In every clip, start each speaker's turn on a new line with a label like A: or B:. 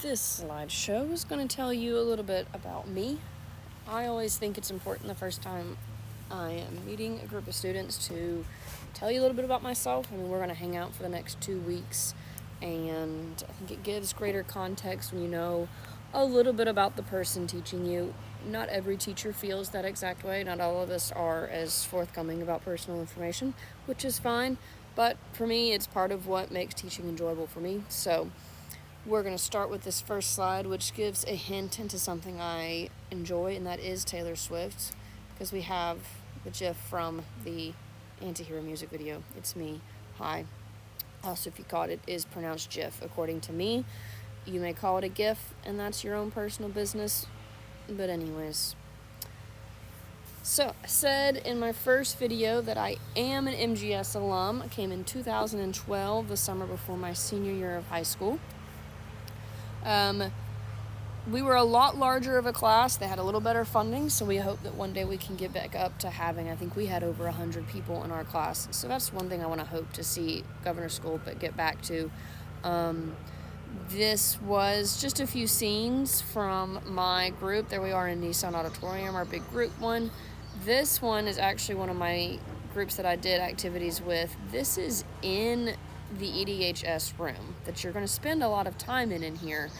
A: This slideshow is going to tell you a little bit about me. I always think it's important the first time I am meeting a group of students to tell you a little bit about myself. I mean, we're going to hang out for the next 2 weeks, and I think it gives greater context when you know a little bit about the person teaching you. Not every teacher feels that exact way. Not all of us are as forthcoming about personal information, which is fine. But for me, it's part of what makes teaching enjoyable for me. So we're going to start with this first slide, which gives a hint into something I enjoy, and that is Taylor Swift, because we have the GIF from the Antihero music video. It's me. Hi. Also, if you caught it, is pronounced GIF. According to me, you may call it a GIF, and that's your own personal business. But anyways, so I said in my first video that I am an MGS alum. I came in 2012, the summer before my senior year of high school. We were a lot larger of a class. They had a little better funding, so we hope that one day we can get back up to having, I think we had over 100 people in our class. So that's one thing I want to hope to see Governor's School but get back to. This was just a few scenes from my group. There we are in Nissan Auditorium, our big group one. This one is actually one of my groups that I did activities with. This is in the EDHS room that you're going to spend a lot of time in here.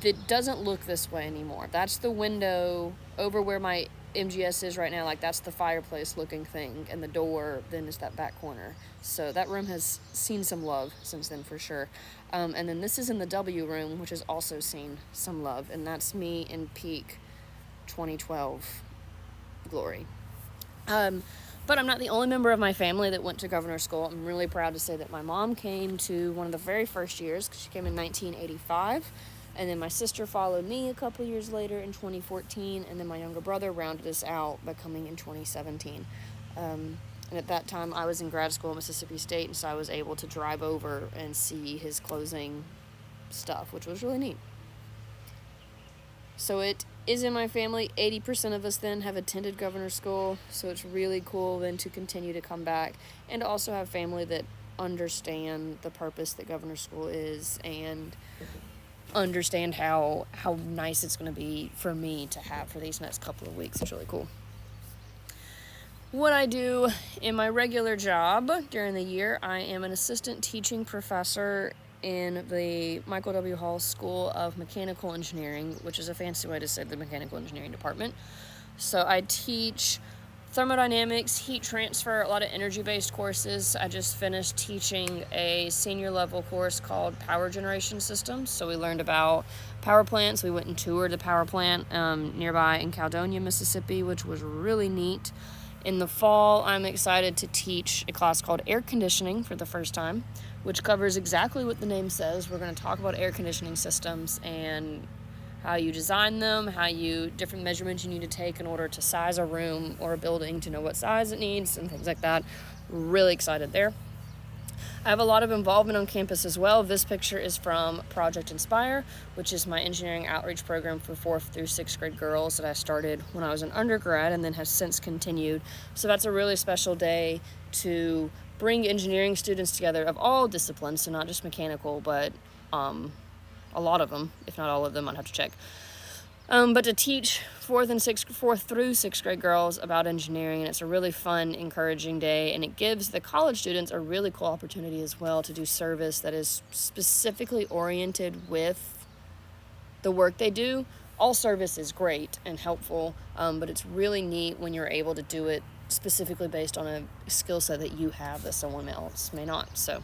A: That doesn't look this way anymore. That's the window over where my MGS is right now. Like, that's the fireplace looking thing, and the door then is that back corner. So that room has seen some love since then for sure. And then this is in the W room, which has also seen some love, and that's me in peak 2012 glory. But I'm not the only member of my family that went to Governor's School. I'm really proud to say that my mom came to one of the very first years, because she came in 1985. And then my sister followed me a couple years later in 2014. And then my younger brother rounded us out by coming in 2017. And at that time, I was in grad school at Mississippi State, and so I was able to drive over and see his closing stuff, which was really neat. So it is in my family. 80% of us then have attended Governor's School, so it's really cool then to continue to come back and also have family that understand the purpose that Governor's School is and understand how nice it's going to be for me to have for these next couple of weeks. It's really cool. What I do in my regular job during the year, I am an assistant teaching professor in the Michael W. Hall School of Mechanical Engineering, which is a fancy way to say the Mechanical Engineering Department. So I teach thermodynamics, heat transfer, a lot of energy-based courses. I just finished teaching a senior level course called Power Generation Systems. So we learned about power plants. We went and toured the power plant nearby in Caledonia, Mississippi, which was really neat. In the fall, I'm excited to teach a class called Air Conditioning for the first time, which covers exactly what the name says. We're going to talk about air conditioning systems and how you design them, different measurements you need to take in order to size a room or a building to know what size it needs and things like that. Really excited there. I have a lot of involvement on campus as well. This picture is from Project Inspire, which is my engineering outreach program for 4th through 6th grade girls that I started when I was an undergrad and then has since continued. So that's a really special day to bring engineering students together of all disciplines, so not just mechanical, but a lot of them, if not all of them, I'd have to check. But to teach 4th through 6th grade girls about engineering, and it's a really fun, encouraging day, and it gives the college students a really cool opportunity as well to do service that is specifically oriented with the work they do. All service is great and helpful, but it's really neat when you're able to do it specifically based on a skill set that you have that someone else may not. So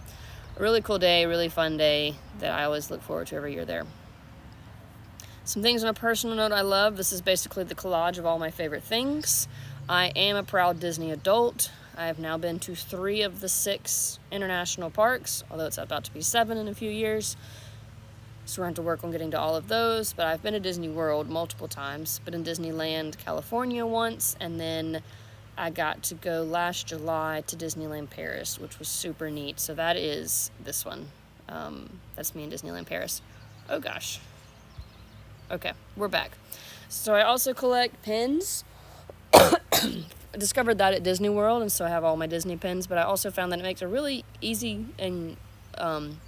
A: a really cool day, really fun day that I always look forward to every year there. Some things on a personal note I love. This is basically the collage of all my favorite things. I am a proud Disney adult. I have now been to 3 of the 6 international parks, although it's about to be 7 in a few years. So we're going to have to work on getting to all of those. But I've been to Disney World multiple times. Been in Disneyland, California once, and then I got to go last July to Disneyland Paris, which was super neat. So that is this one. That's me in Disneyland Paris. Oh gosh. Okay, we're back. So I also collect pins. I discovered that at Disney World, and so I have all my Disney pins, but I also found that it makes a really easy and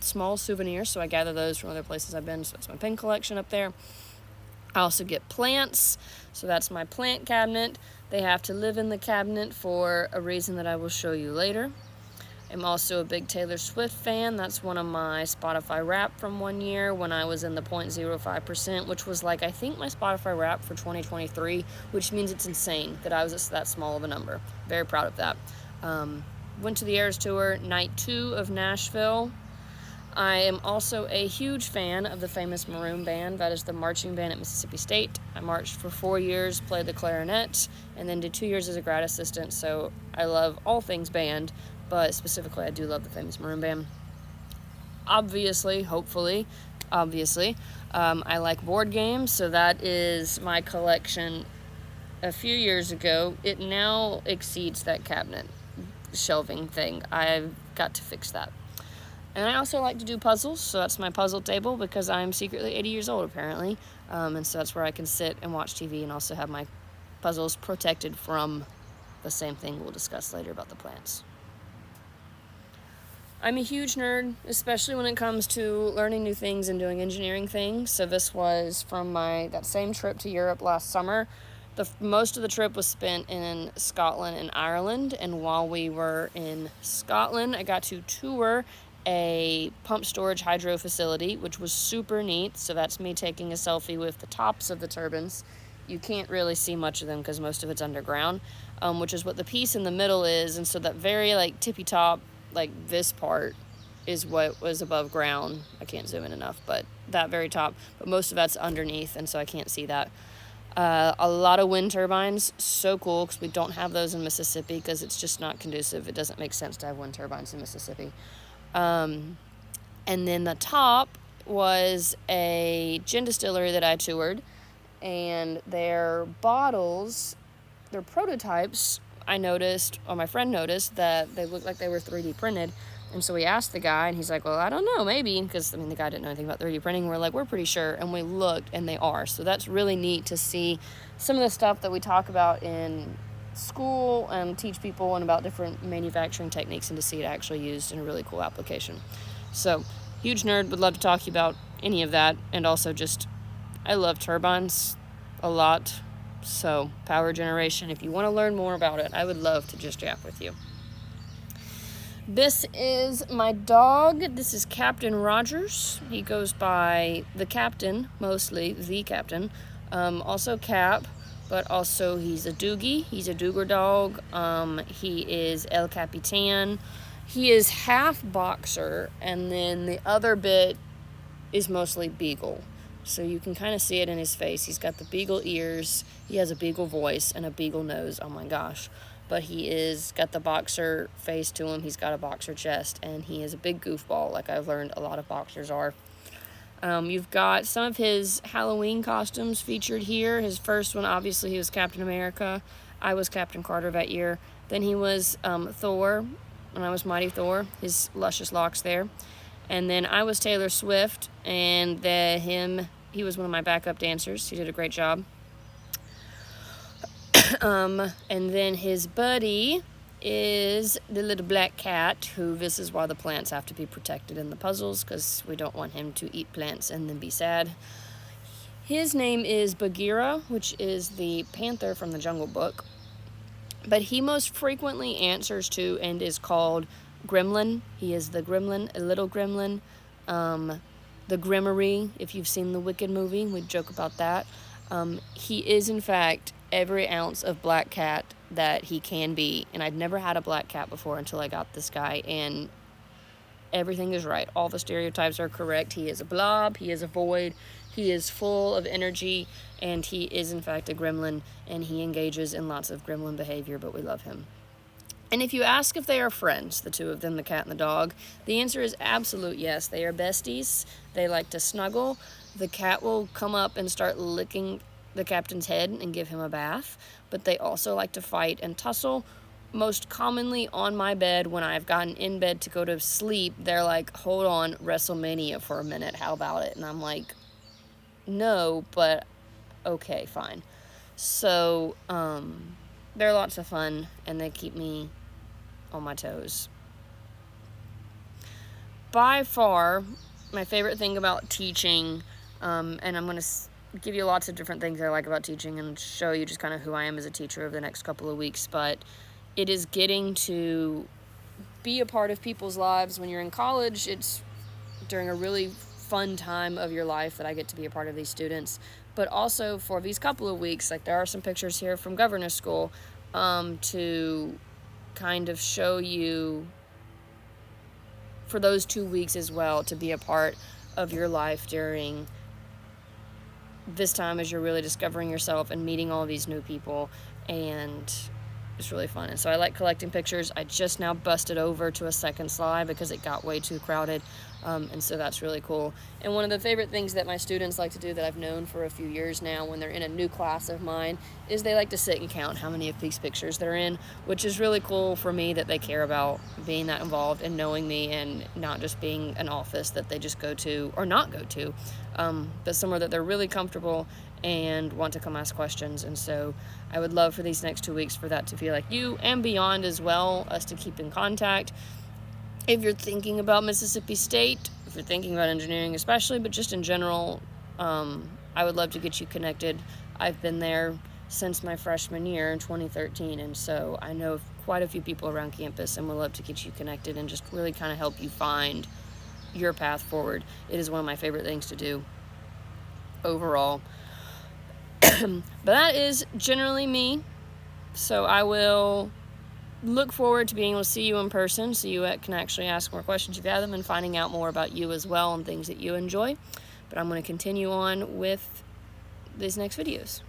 A: small souvenirs, so I gather those from other places I've been, so that's my pin collection up there. I also get plants, so that's my plant cabinet. They have to live in the cabinet for a reason that I will show you later. I'm also a big Taylor Swift fan. That's one of my Spotify Wrap from one year when I was in the 0.05%, which was like, I think my Spotify Wrap for 2023, which means it's insane that I was that small of a number. Very proud of that. Went to the Eras Tour, night 2 of Nashville. I am also a huge fan of the famous Maroon Band. That is the marching band at Mississippi State. I marched for 4 years, played the clarinet, and then did 2 years as a grad assistant, so I love all things band, but specifically I do love the famous Maroon Band. Obviously, I like board games, so that is my collection a few years ago. It now exceeds that cabinet shelving thing. I've got to fix that. And I also like to do puzzles, so that's my puzzle table because I'm secretly 80 years old, apparently. And so that's where I can sit and watch TV and also have my puzzles protected from the same thing we'll discuss later about the plants. I'm a huge nerd, especially when it comes to learning new things and doing engineering things. So this was from that same trip to Europe last summer. Most of the trip was spent in Scotland and Ireland, and while we were in Scotland, I got to tour a pump storage hydro facility, which was super neat. So that's me taking a selfie with the tops of the turbines. You can't really see much of them because most of it's underground, which is what the piece in the middle is. And so that very tippy top, this part is what was above ground. I can't zoom in enough, but that very top, but most of that's underneath, and so I can't see that. A lot of wind turbines, so cool, because we don't have those in Mississippi because it's just not conducive. It doesn't make sense to have wind turbines in Mississippi. And then the top was a gin distillery that I toured, and their bottles, their prototypes, I noticed, or my friend noticed, that they looked like they were 3D printed. And so we asked the guy, and he's like, well, I don't know, maybe, because, the guy didn't know anything about 3D printing. We're like, we're pretty sure, and we looked, and they are. So that's really neat to see some of the stuff that we talk about in school and teach people and about different manufacturing techniques, and to see it actually used in a really cool application. So, huge nerd, would love to talk to you about any of that, and also just, I love turbines a lot. So, power generation, if you want to learn more about it, I would love to just chat with you. This is my dog. This is Captain Rogers. He goes by the Captain, mostly the Captain. Also Cap, but also he's a Doogie. He's a Dooger dog. He is El Capitan. He is half boxer, and then the other bit is mostly beagle. So you can kind of see it in his face. He's got the beagle ears. He has a beagle voice and a beagle nose. Oh my gosh. But he is got the boxer face to him. He's got a boxer chest, and he is a big goofball, like I've learned a lot of boxers are. You've got some of his Halloween costumes featured here. His first one, obviously, he was Captain America. I was Captain Carter that year. Then he was Thor, and I was Mighty Thor, his luscious locks there. And then I was Taylor Swift, and he was one of my backup dancers. He did a great job. And then his buddy is the little black cat, who this is why the plants have to be protected in the puzzles, because we don't want him to eat plants and then be sad. His name is Bagheera, which is the panther from the Jungle Book. But he most frequently answers to and is called Gremlin. He is the Gremlin, a little Gremlin. The Grimmery, if you've seen the Wicked movie, we joke about that. He is, in fact, every ounce of black cat that he can be. And I'd never had a black cat before until I got this guy. And everything is right. All the stereotypes are correct. He is a blob. He is a void. He is full of energy. And he is, in fact, a gremlin. And he engages in lots of gremlin behavior, but we love him. And if you ask if they are friends, the two of them, the cat and the dog, the answer is absolute yes. They are besties. They like to snuggle. The cat will come up and start licking the captain's head and give him a bath, but they also like to fight and tussle. Most commonly on my bed, when I've gotten in bed to go to sleep, they're like, hold on, WrestleMania for a minute, how about it? And I'm like, no, but okay, fine. So, they're lots of fun, and they keep me on my toes. by far, my favorite thing about teaching, and I'm going to give you lots of different things I like about teaching and show you just kind of who I am as a teacher over the next couple of weeks, but it is getting to be a part of people's lives. When you're in college, it's during a really fun time of your life that I get to be a part of these students. But also for these couple of weeks, like there are some pictures here from governor's school, to kind of show you for those 2 weeks as well, to be a part of your life during this time as you're really discovering yourself and meeting all these new people, and it's really fun. And so I like collecting pictures. I just now busted over to a second slide because it got way too crowded, and so that's really cool. And one of the favorite things that my students like to do that I've known for a few years now when they're in a new class of mine is they like to sit and count how many of these pictures they're in, which is really cool for me that they care about being that involved and knowing me, and not just being an office that they just go to or not go to, but somewhere that they're really comfortable and want to come ask questions. And so I would love for these next 2 weeks for that to feel like you, and beyond as well, us to keep in contact. If you're thinking about Mississippi State, if you're thinking about engineering especially, but just in general, I would love to get you connected. I've been there since my freshman year in 2013, and so I know quite a few people around campus, and would love to get you connected and just really kind of help you find your path forward. It is one of my favorite things to do overall. But that is generally me, so I will look forward to being able to see you in person so you can actually ask more questions if you have them, and finding out more about you as well and things that you enjoy. But I'm going to continue on with these next videos.